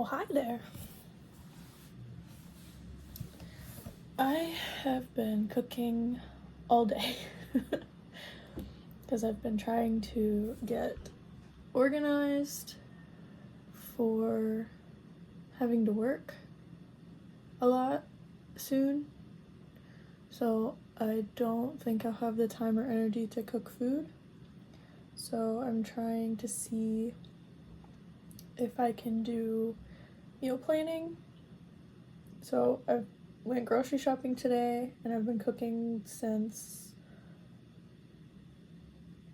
Well, hi there. I have been cooking all day because I've been trying to get organized for having to work a lot soon. So I don't think I'll have the time or energy to cook food. So I'm trying to see if I can do meal planning. So I went grocery shopping today and I've been cooking since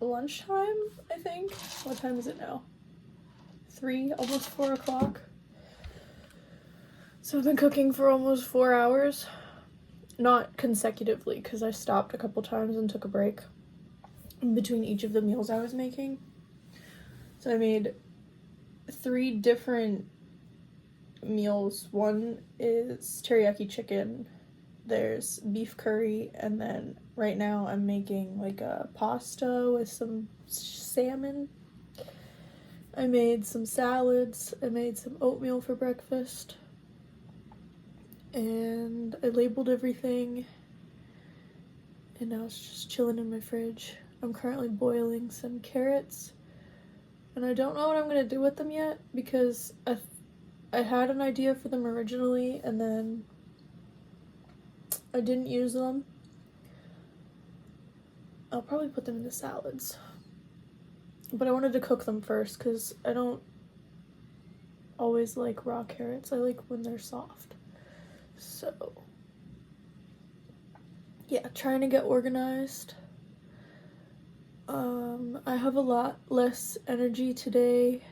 lunchtime, I think. What time is it now? 3, almost 4 o'clock. So I've been cooking for almost 4 hours. Not consecutively, because I stopped a couple times and took a break in between each of the meals I was making. So I made 3 different meals. One is teriyaki chicken, there's beef curry, and then right now I'm making like a pasta with some salmon. I made some salads, I made some oatmeal for breakfast, and I labeled everything, and now it's just chilling in my fridge. I'm currently boiling some carrots, and I don't know what I'm going to do with them yet, because I had an idea for them originally, and then I didn't use them. I'll probably put them in the salads. But I wanted to cook them first, because I don't always like raw carrots. I like when they're soft. So, yeah, trying to get organized. I have a lot less energy today.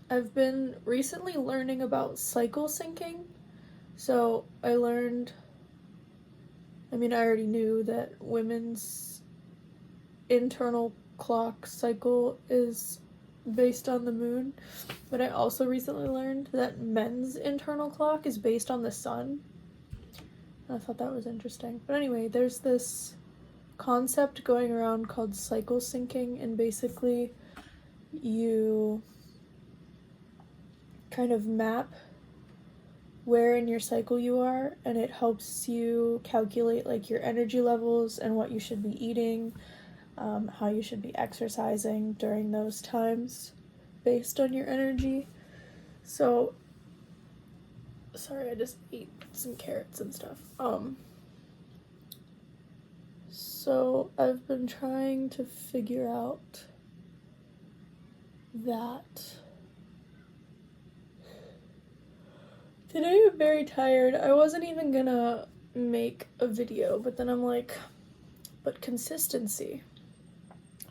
I've been recently learning about cycle syncing. So I already knew that women's internal clock cycle is based on the moon, but I also recently learned that men's internal clock is based on the sun. I thought that was interesting. But anyway, there's this concept going around called cycle syncing, and basically you kind of map where in your cycle you are, and it helps you calculate like your energy levels and what you should be eating, how you should be exercising during those times based on your energy. So, sorry, I just ate some carrots and stuff. So I've been trying to figure out that. Today I'm very tired. I wasn't even gonna make a video, but then I'm like, but consistency.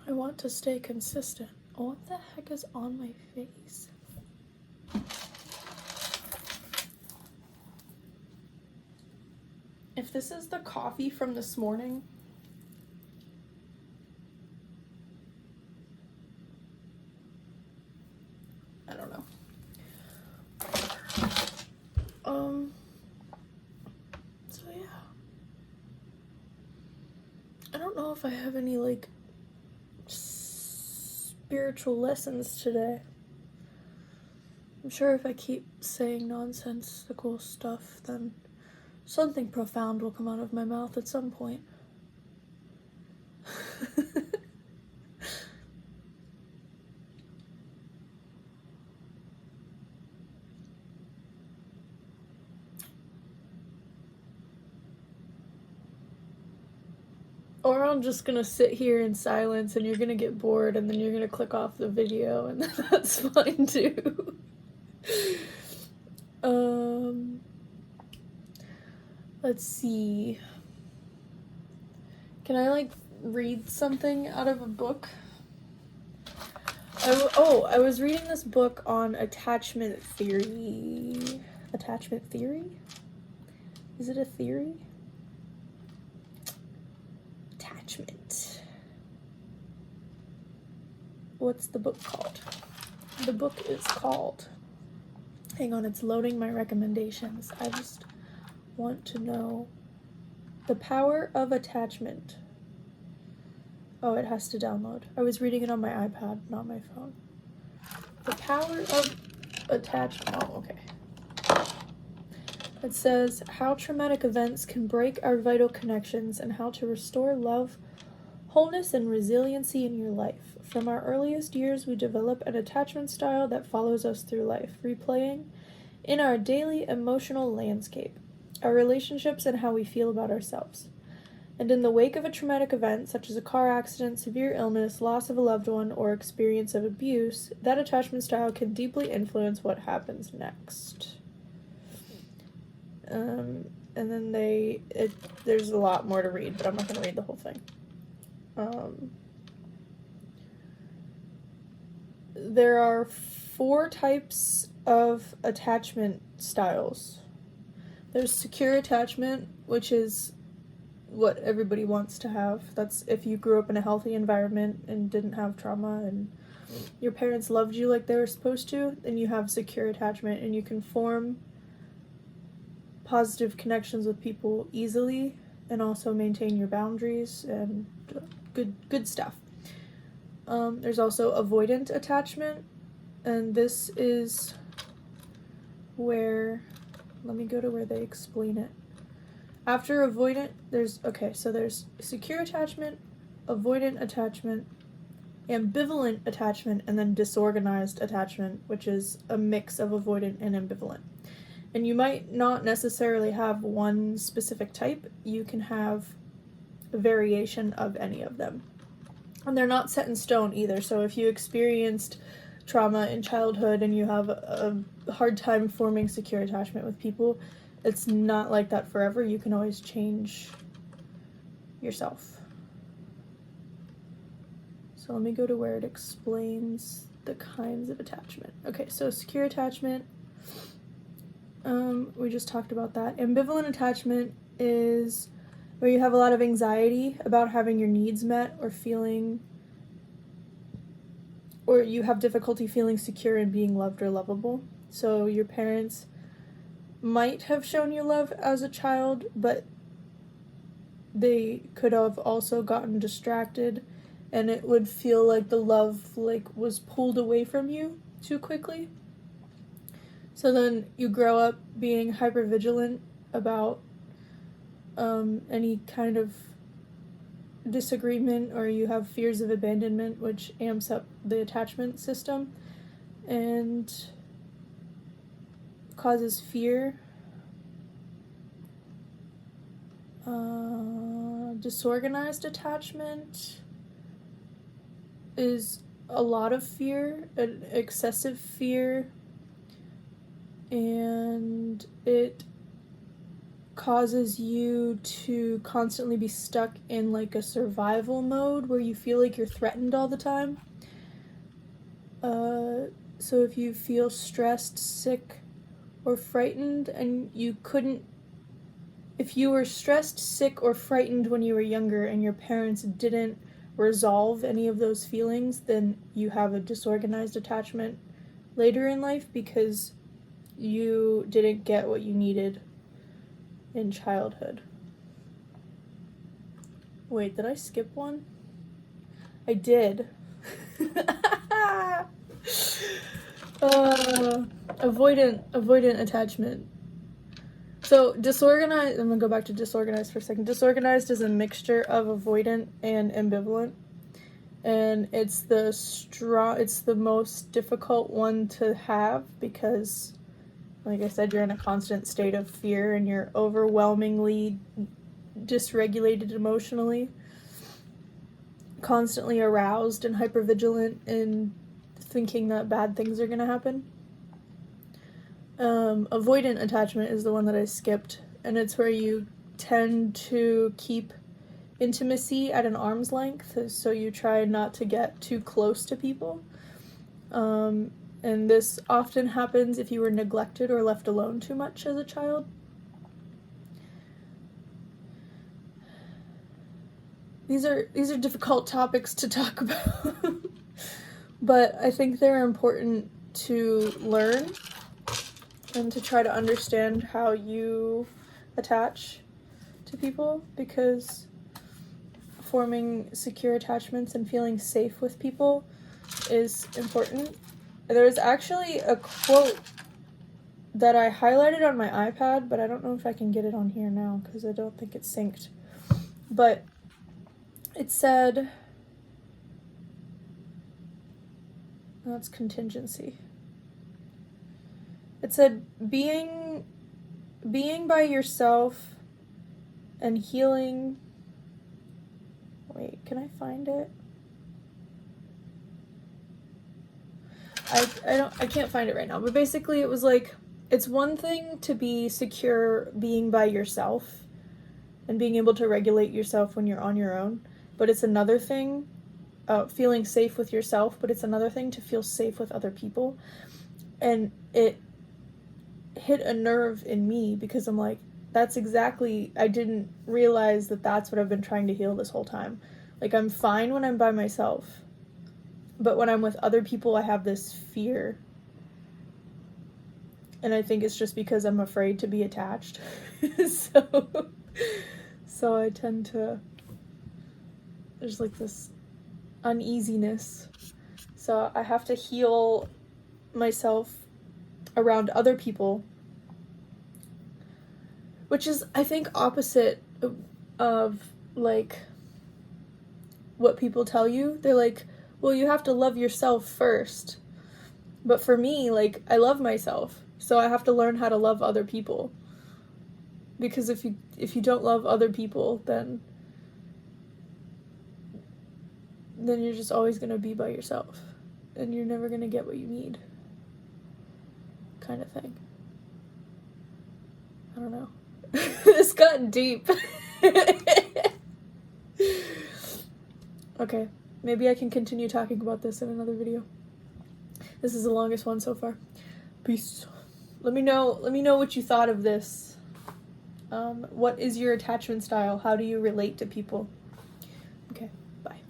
I want to stay consistent. Oh, what the heck is on my face? If this is the coffee from this morning, I don't know. So yeah. I don't know if I have any like spiritual lessons today. I'm sure if I keep saying nonsensical stuff, then something profound will come out of my mouth at some point. Or I'm just gonna sit here in silence and you're gonna get bored and then you're gonna click off the video, and that's fine too. Let's see. Can I like read something out of a book? I was reading this book on attachment theory. Attachment theory? Is it a theory? Attachment. What's the book called? The book is called... Hang on, it's loading my recommendations. I just want to know. The Power of Attachment. Oh, it has to download. I was reading it on my iPad, not my phone. The power of attachment. Oh, okay. It says how traumatic events can break our vital connections and how to restore love, wholeness, and resiliency in your life. From our earliest years, we develop an attachment style that follows us through life, replaying in our daily emotional landscape, our relationships, and how we feel about ourselves. And in the wake of a traumatic event, such as a car accident, severe illness, loss of a loved one, or experience of abuse, that attachment style can deeply influence what happens next. And then there's a lot more to read, but I'm not going to read the whole thing. There are 4 types of attachment styles. There's secure attachment, which is what everybody wants to have. That's if you grew up in a healthy environment and didn't have trauma and your parents loved you like they were supposed to, then you have secure attachment and you can form positive connections with people easily and also maintain your boundaries and good stuff. There's also avoidant attachment, and this is where, let me go to where they explain it. After avoidant, there's secure attachment, avoidant attachment, ambivalent attachment, and then disorganized attachment, which is a mix of avoidant and ambivalent. And you might not necessarily have one specific type. You can have a variation of any of them. And they're not set in stone either. So if you experienced trauma in childhood and you have a hard time forming secure attachment with people, it's not like that forever. You can always change yourself. So let me go to where it explains the kinds of attachment. Okay, so secure attachment, we just talked about that. Ambivalent attachment is where you have a lot of anxiety about having your needs met or you have difficulty feeling secure and being loved or lovable. So your parents might have shown you love as a child, but they could have also gotten distracted and it would feel like the love was pulled away from you too quickly. So then you grow up being hypervigilant about any kind of disagreement, or you have fears of abandonment, which amps up the attachment system and causes fear. Disorganized attachment is a lot of fear, an excessive fear, and it causes you to constantly be stuck in like a survival mode where you feel like you're threatened all the time. So if you feel stressed, sick, or frightened, and if you were stressed, sick, or frightened when you were younger and your parents didn't resolve any of those feelings, then you have a disorganized attachment later in life because you didn't get what you needed in childhood. Wait, did I skip one? I did. Avoidant attachment. So disorganized, I'm gonna go back to disorganized for a second. Disorganized is a mixture of avoidant and ambivalent, and it's the most difficult one to have because, like I said, you're in a constant state of fear and you're overwhelmingly dysregulated emotionally, constantly aroused and hypervigilant and thinking that bad things are gonna happen. Avoidant attachment is the one that I skipped, and it's where you tend to keep intimacy at an arm's length, so you try not to get too close to people. And this often happens if you were neglected or left alone too much as a child. These are difficult topics to talk about, but I think they're important to learn and to try to understand how you attach to people, because forming secure attachments and feeling safe with people is important. There's actually a quote that I highlighted on my iPad, but I don't know if I can get it on here now because I don't think it's synced. But it said, that's contingency. It said, being by yourself and healing. Wait, can I find it? I can't find it right now, but basically it was like, it's one thing to be secure being by yourself and being able to regulate yourself when you're on your own, but it's another thing, feeling safe with yourself, but it's another thing to feel safe with other people. And it hit a nerve in me because I'm like, that's exactly, I didn't realize that that's what I've been trying to heal this whole time. Like, I'm fine when I'm by myself, but when I'm with other people, I have this fear. And I think it's just because I'm afraid to be attached. So I tend to, there's like this uneasiness. So I have to heal myself around other people, which is, I think, opposite of like what people tell you. They're like, well, you have to love yourself first. But for me, like, I love myself, so I have to learn how to love other people. Because if you don't love other people, then you're just always going to be by yourself. And you're never going to get what you need. Kind of thing. I don't know. This got deep. Okay, maybe I can continue talking about this in another video. This is the longest one so far. Peace. Let me know what you thought of this. What is your attachment style? How do you relate to people? Okay, bye.